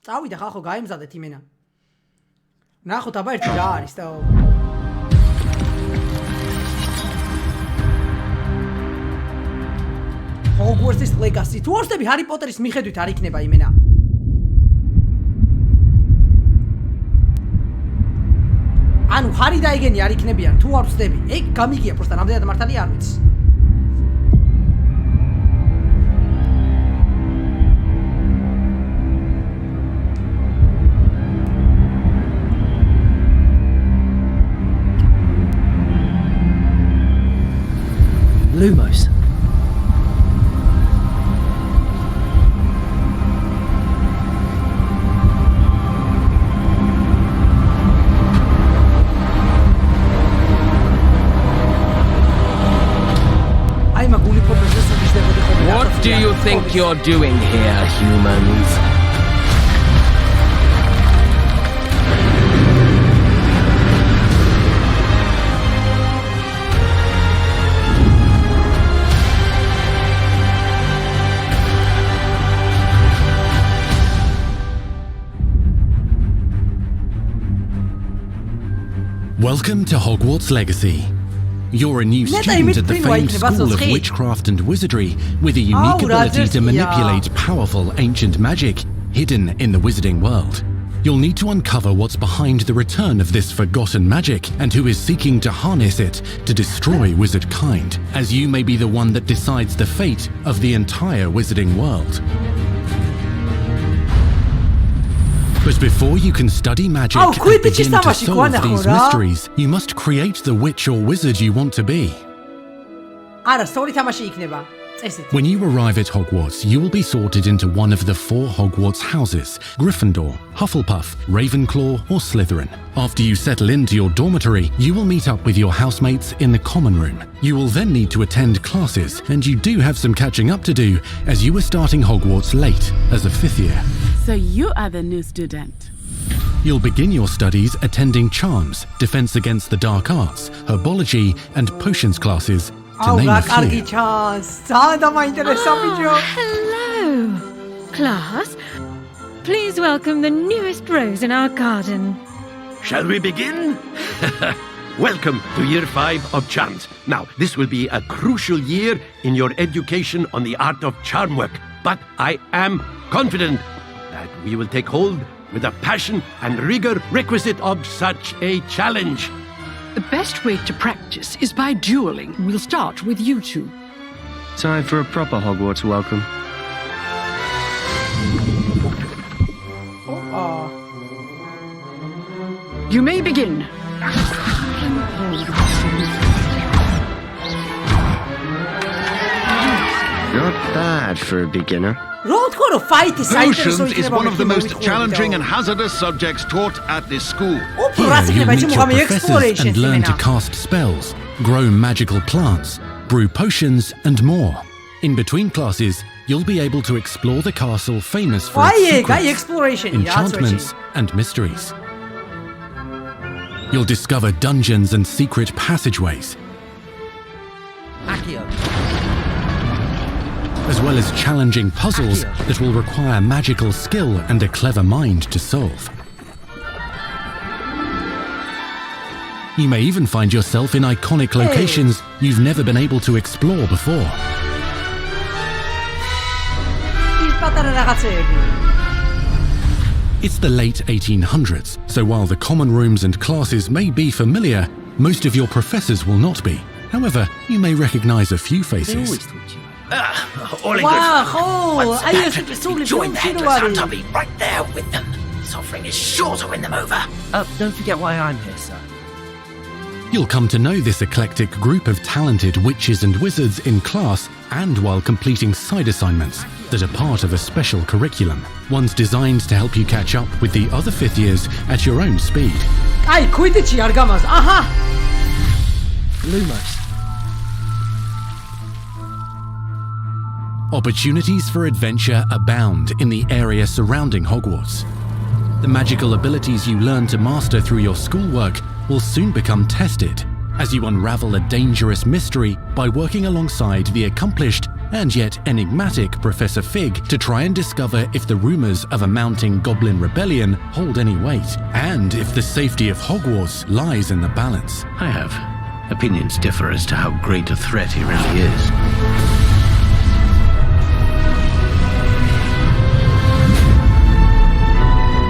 წავიდა ხალხო გაემზადეთ იმენა. ნახოთ აბა ერთი რა არის და Hogwarts Legacy. თუ არსები ჰარი პოტერის მიხედვით არ იქნება იმენა. ანუ ჰარი და ეგენი არ იქნებიან თუ არ ვწდები. ეგ გამიგია პროსტა რამდენად მართალია არ ვიცი. Lumos. What do you think you're doing here, humans? Welcome to Hogwarts Legacy. You're a new student at the famed School of Witchcraft and Wizardry with a unique ability to manipulate powerful ancient magic hidden in the wizarding world. You'll need to uncover what's behind the return of this forgotten magic and who is seeking to harness it to destroy wizard kind, as you may be the one that decides the fate of the entire wizarding world. But before you can study magic and begin to solve these mysteries, you must create the witch or wizard you want to be. When you arrive at Hogwarts, you will be sorted into one of the 4 Hogwarts houses: Gryffindor, Hufflepuff, Ravenclaw, or Slytherin. After you settle into your dormitory, you will meet up with your housemates in the common room. You will then need to attend classes, and you do have some catching up to do, as you are starting Hogwarts late as a 5th year. So you are the new student. You'll begin your studies attending charms, defense against the dark arts, herbology, and potions classes, to name a few. Hello, class. Please welcome the newest rose in our garden. Shall we begin? Welcome to Year 5 of Charms. Now, this will be a crucial year in your education on the art of charm work, but I am confident that we will take hold with the passion and rigor requisite of such a challenge. The best way to practice is by dueling. We'll start with you two. Time for a proper Hogwarts welcome. You may begin. Not bad for a beginner. Potions is one of the most challenging and hazardous subjects taught at this school. Here you'll meet your professors and learn to cast spells, grow magical plants, brew potions, and more. In between classes, you'll be able to explore the castle famous for its secrets, enchantments, and mysteries. You'll discover dungeons and secret passageways, as well as challenging puzzles that will require magical skill and a clever mind to solve. You may even find yourself in iconic locations you've never been able to explore before. It's the late 1800s, so while the common rooms and classes may be familiar, most of your professors will not be. However, you may recognize a few faces. All in good. Join the headless I'll be right there with them. Suffering is sure to win them over. Don't forget why I'm here, sir. You'll come to know this eclectic group of talented witches and wizards in class and while completing side assignments that are part of a special curriculum. One's designed to help you catch up with the other 5th years at your own speed. Lumos. Opportunities for adventure abound in the area surrounding Hogwarts. The magical abilities you learn to master through your schoolwork will soon become tested as you unravel a dangerous mystery by working alongside the accomplished and yet enigmatic Professor Fig to try and discover if the rumors of a mounting goblin rebellion hold any weight, and if the safety of Hogwarts lies in the balance. I have. Opinions differ as to how great a threat he really is.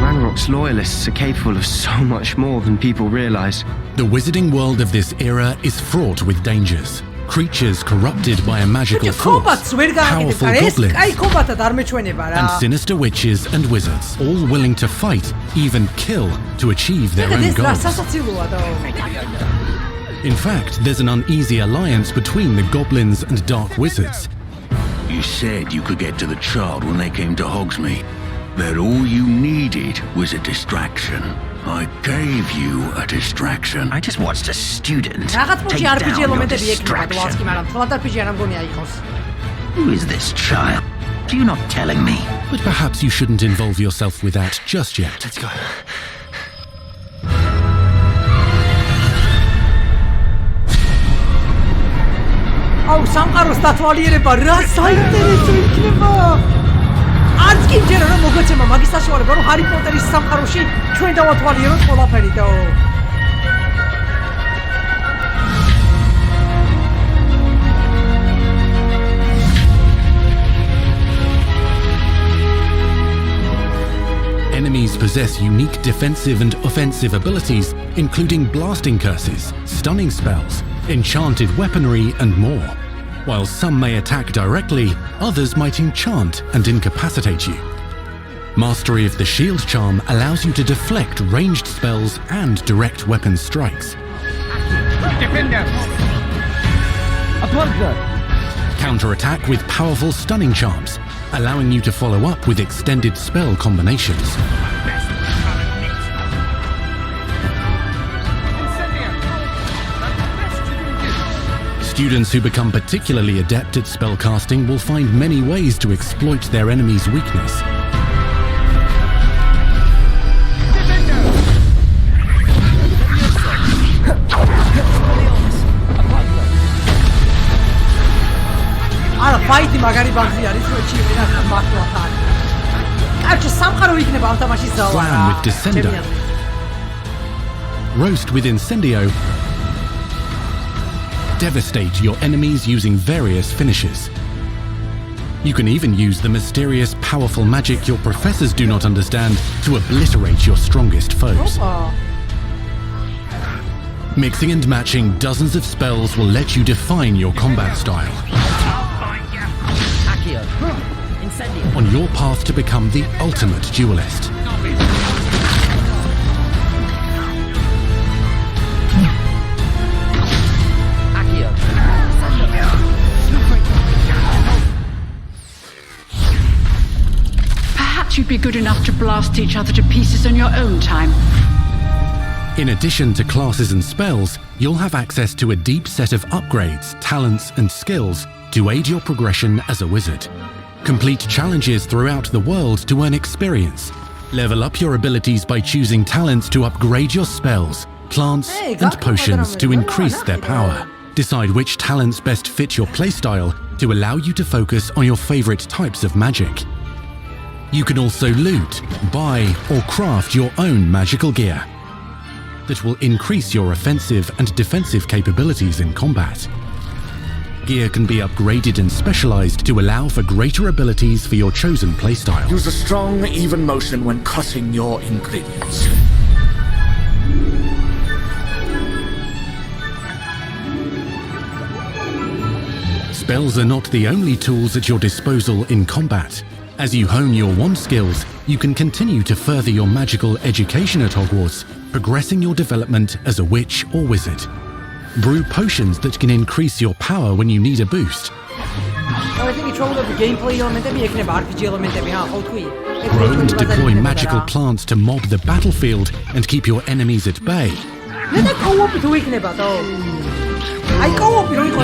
Ranrock's loyalists are capable of so much more than people realize. The wizarding world of this era is fraught with dangers. Creatures corrupted by a magical force, powerful goblins, and sinister witches and wizards, all willing to fight, even kill, to achieve their own goals. In fact, there's an uneasy alliance between the goblins and dark wizards. You said you could get to the child when they came to Hogsmeade. That all you needed was a distraction. I gave you a distraction. I just watched a student take down your distraction. Who is this child? You're not telling me. But perhaps you shouldn't involve yourself with that just yet. Let's go. აუ სამყაროს დათვალიერება რა საინტერესო იქნება. არც კი მჯერა რომ მოგეცემა მაგის საშუალება რომ ჰარი პოტერის სამყაროში ჩვენ დავათვალიეროთ ყველაფერი და Enemies possess unique defensive and offensive abilities, including blasting curses, stunning spells, enchanted weaponry, and more. While some may attack directly, others might enchant and incapacitate you. Mastery of the shield charm allows you to deflect ranged spells and direct weapon strikes. Defender! Counterattack with powerful stunning charms, allowing you to follow up with extended spell combinations. Students who become particularly adept at spellcasting will find many ways to exploit their enemy's weakness. ფაიტი მაგარი ბანძი არის რო ჩიმენა მართლაც. კაჩი სამყარო იქნება ამ თამაშის ზავა. Slam with Descendo. Roast with Incendio. Devastate your enemies using various finishes. You can even use the mysterious, powerful magic your professors do not understand to obliterate your strongest foes. Mixing and matching dozens of spells will let you define your combat style. On your path to become the ultimate duelist. Perhaps you'd be good enough to blast each other to pieces on your own time. In addition to classes and spells, you'll have access to a deep set of upgrades, talents, and skills to aid your progression as a wizard. Complete challenges throughout the world to earn experience. Level up your abilities by choosing talents to upgrade your spells, plants, and potions to increase their power. Decide which talents best fit your playstyle to allow you to focus on your favorite types of magic. You can also loot, buy, or craft your own magical gear that will increase your offensive and defensive capabilities in combat. Gear can be upgraded and specialized to allow for greater abilities for your chosen playstyle. Use a strong, even motion when cutting your ingredients. Spells are not the only tools at your disposal in combat. As you hone your wand skills, you can continue to further your magical education at Hogwarts, progressing your development as a witch or wizard. Brew potions that can increase your power when you need a boost. Grow and deploy magical plants to mob the battlefield and keep your enemies at bay. You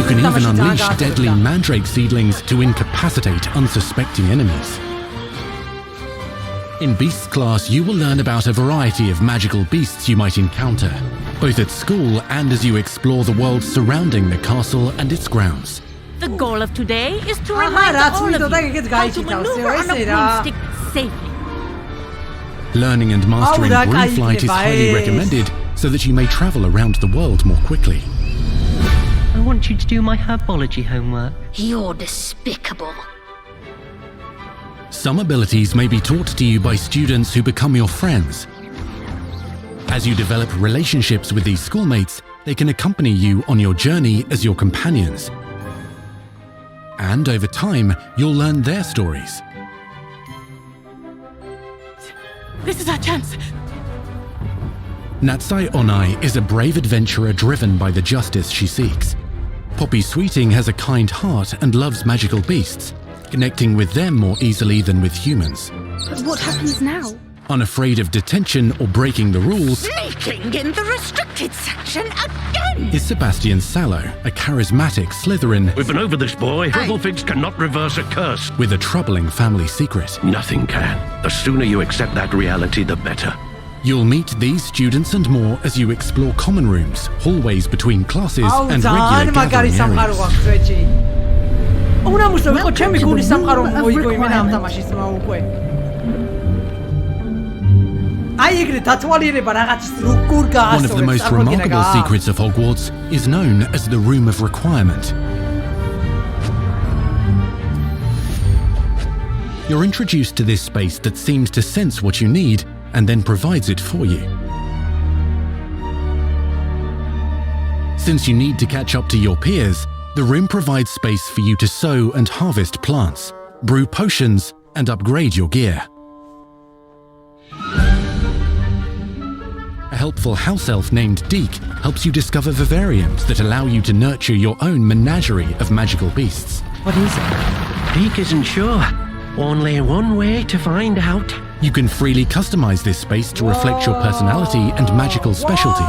can even unleash deadly mandrake seedlings to incapacitate unsuspecting enemies. In Beasts class, you will learn about a variety of magical beasts you might encounter, both at school and as you explore the world surrounding the castle and its grounds. The goal of today is to remind all of you how to maneuver on a broomstick safely. Learning and mastering broom flight is highly recommended so that you may travel around the world more quickly. I want you to do my herbology homework. You're despicable. Some abilities may be taught to you by students who become your friends. As you develop relationships with these schoolmates, they can accompany you on your journey as your companions. And over time, you'll learn their stories. This is our chance. Natsai Onai is a brave adventurer driven by the justice she seeks. Poppy Sweeting has a kind heart and loves magical beasts, connecting with them more easily than with humans. But what happens now? Unafraid of detention or breaking the rules, Sneaking in the restricted section again! is Sebastian Sallow, a charismatic Slytherin We've been over this, boy. Figs cannot reverse a curse. with a troubling family secret. Nothing can. The sooner you accept that reality, the better. You'll meet these students and more as you explore common rooms, hallways between classes, and regular gathering areas. One of the most remarkable secrets of Hogwarts is known as the Room of Requirement. You're introduced to this space that seems to sense what you need and then provides it for you. Since you need to catch up to your peers, the room provides space for you to sow and harvest plants, brew potions, and upgrade your gear. A helpful house elf named Deke helps you discover vivariums that allow you to nurture your own menagerie of magical beasts. What is it? Deke isn't sure. Only one way to find out. You can freely customize this space to reflect your personality and magical specialties.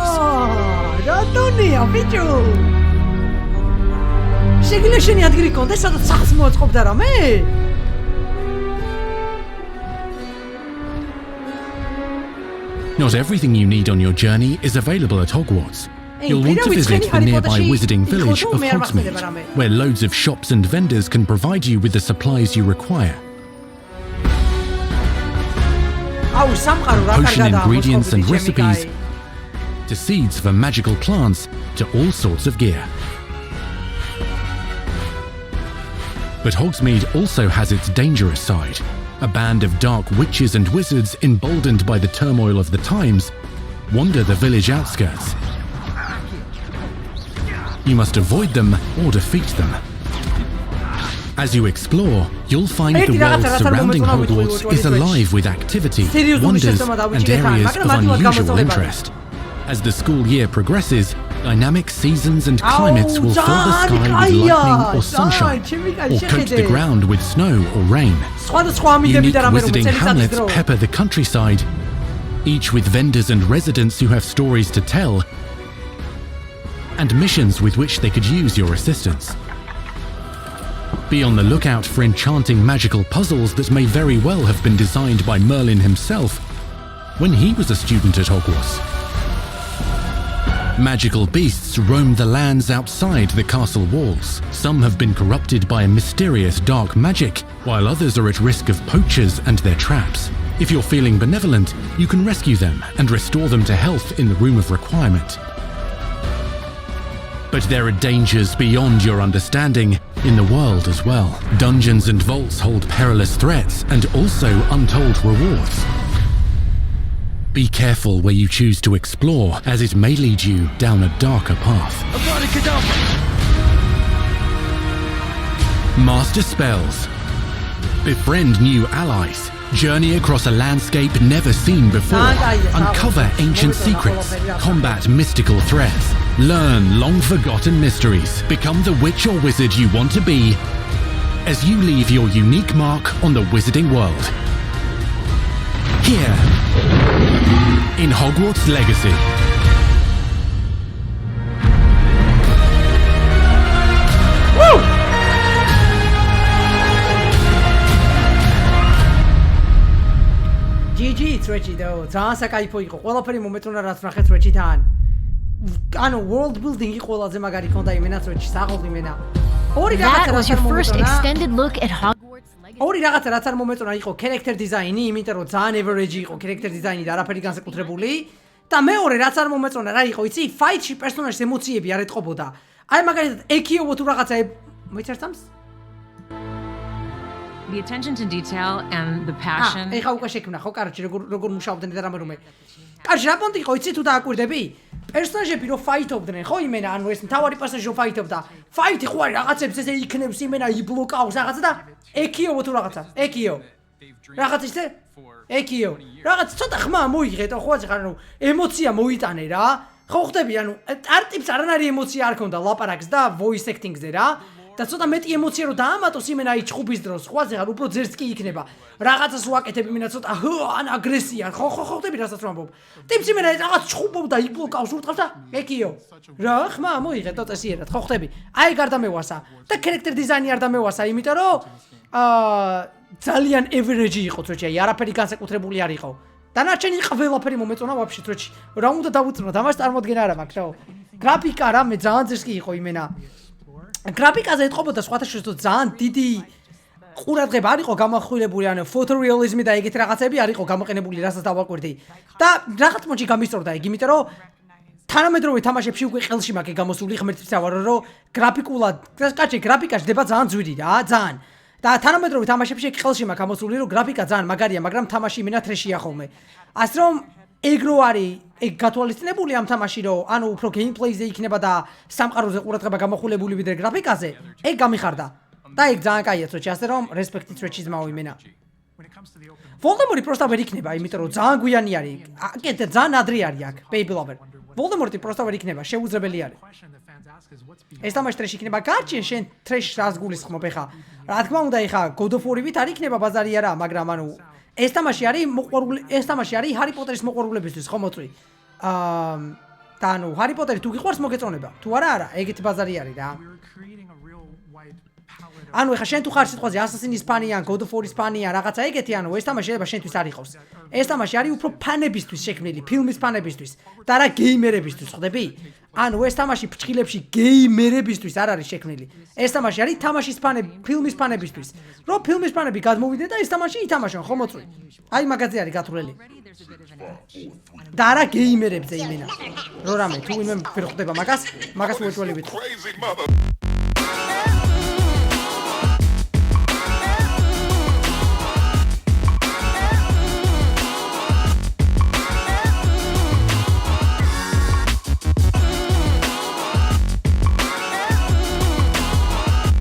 Not everything you need on your journey is available at Hogwarts. You'll want to visit the nearby wizarding village of Hogsmeade, where loads of shops and vendors can provide you with the supplies you require. Potion ingredients and recipes, to seeds for magical plants, to all sorts of gear. But Hogsmeade also has its dangerous side. A band of dark witches and wizards emboldened by the turmoil of the times wander the village outskirts. You must avoid them or defeat them. As you explore, you'll find the world surrounding Hogwarts is alive with activity, wonders, and areas of unusual interest. As the school year progresses, dynamic seasons and climates will fill the sky with lightning or sunshine, or coat the ground with snow or rain. Unique wizarding hamlets pepper the countryside, each with vendors and residents who have stories to tell, and missions with which they could use your assistance. Be on the lookout for enchanting magical puzzles that may very well have been designed by Merlin himself when he was a student at Hogwarts. Magical beasts roam the lands outside the castle walls. Some have been corrupted by a mysterious dark magic, while others are at risk of poachers and their traps. If you're feeling benevolent, you can rescue them and restore them to health in the Room of Requirement. But there are dangers beyond your understanding in the world as well. Dungeons and vaults hold perilous threats and also untold rewards. Be careful where you choose to explore, as it may lead you down a darker path. Master spells. Befriend new allies. Journey across a landscape never seen before. Uncover ancient secrets. Combat mystical threats. Learn long-forgotten mysteries. Become the witch or wizard you want to be as you leave your unique mark on the wizarding world. Here, in Hogwarts Legacy. Woo! GG Twitchy though. ძალიან საკაიფო იყო. ყველაფერი მომეწონა რაც ნახეთ Twitchy-თან. ანუ world building-ი ყველაზე მაგარი ქონდა იმენა Twitch-ს, საყოველთაო იმენა. That was your first extended look at Hogwarts Legacy. ორი რაღაცა რაც არ მომეწონა იყო character design-ი, იმიტომ რომ ძალიან average იყო character design-ი და არაფერი განსაკუთრებული. და მეორე რაც არ მომეწონა რა იყო, იცი? Fight-ში პერსონაჟის ემოციები არ ეტყობოდა. აი მაგალითად ეკიოვო თუ რაღაცა მოიცართამს? The attention to detail and the passion. ეხა უკვე შექმნა ხო, კაროჩი როგორ მუშაობდნენ და რამე. კარში რა პონტი იყო, იცი თუ დააკვირდები? პერსონაჟები რო ფაითობდნენ, ხო იმენა, ანუ ეს მთავარი პერსონაჟი რო ფაითობდა. ფაითი ხო არის რაღაცებს ესე იქნებს იმენა იბლოკავს რაღაცა და ეკიოვო თუ რაღაცა. ეკიო. რაღაც ისე? ეკიო. რაღაც ცოტა ხმა მოიღეთო ხო ახლა ანუ ემოცია მოიტანე რა. ხო ხდები ანუ არტიპს არანაირი ემოცია არ ქონდა ლაპარაკს და voice acting-ზე რა. და ცოტა მეტი ემოცია რო დაამატოს იმენა აი ჩხუბის დროს, ხო ახლა უფრო ძერც კი იქნება. რაღაცას ვაკეთებ იმენა ცოტა ან აგრესია, ხო ხდები რასაც ვამბობ. ტიპს იმენა რაღაც ჩხუბობდა იბლოკავს ურტყავს და ეკიო. რა ხმა მოიღეთო წესიერად, ხო ხდები. აი გარდამევასა და character design-ი არ დამევასა, იმიტომ რომ ძალიან average იყო თორე აი არაფერი განსაკუთრებული არ იყო. დანარჩენი ყველაფერი მომეწონა ვაფშე თორე რა უნდა დავუწნოთ, ამას წარმოდგენა არ მაქვს რა. გრაფიკა რა მე ძალიან ძერს კი იყო იმენა. გრაფიკაზე ეთყობოდა სხვათა შორის ძალიან დიდი ყურადღება არ იყო გამახვილებული, ანუ photorealism და ეგეთი რაღაცები არ იყო გამოყენებული, რასაც დავაკვირდი. და რაღაც მომენტში გამისწორდა ეგ, იმიტომ რომ თანამედროვე თამაშებში უკვე ყელში მაქვს გამოსული ღმერთის ავარო, რომ გრაფიკულად, კაჭი გრაფიკა ჯდება ძალიან ძვირი რა, ძალიან. და თანამედროვე თამაშებში ყელში მაქვს გამოსული, რომ გრაფიკა ძალიან მაგარია, მაგრამ თამაში იმენა ტრეშია ხოლმე. ასე რომ ეგ რო არის, ეგ გათვალისწინებული ამ თამაში რომ ანუ უფრო gameplay-ზე იქნება და სამყაროზე ყურადღება გამახვილებული ვიდრე გრაფიკაზე, ეგ გამიხარდა. და ეგ ძალიან კაია თორე ასე რომ respect-ი თრეჩიზმაო იმენა. Voldemort-ი პროსტა ვერ იქნება, იმიტომ რომ ძალიან გვიანი არის. აკეთე ძალიან ადრე არის აქ, baby lover. Voldemort-ი პროსტა ვერ იქნება, შეუძლებელი არის. ეს თამაში ტრეში იქნება, გარჩენ შენ ტრეშს რას გულისხმობ ეხა. რა თქმა უნდა ეხა God of War-ით არ იქნება ბაზარი არა, მაგრამ ანუ ეს თამაში არის მოყვარული, ეს თამაში არის ჰარი პოტერის მოყვარულებისთვის, ხო მოწვი. და ანუ ჰარი პოტერი თუ გიყვარს მოგეწონება. თუ არა, ეგეთი ბაზარი არის რა. ანუ ეხა შენ თუ ხარ სიტყვაზე Assassin's ფანი ან God of War-ის ფანი ან რაღაცა ეგეთი, ანუ ეს თამაში შეიძლება შენთვის არ იყოს. ეს თამაში არის უფრო ფანებისთვის შექმნილი, ფილმის ფანებისთვის და რა გეიმერებისთვის, ხვდები? ანუ ეს თამაში ფრჩხილებში გეიმერებისთვის არ არის შექმნილი. ეს თამაში არის თამაშის ფანები, ფილმის ფანებისთვის. რომ ფილმის ფანები გადმოვიდნენ და ეს თამაში ითამაშონ, ხო მოწვი? აი მაგაზე არის გათვლილი. და რა გეიმერებზე იმენა. რო რამე თუ ვინმე ვერ ხვდება მაგას უეჭველი ვითხრა.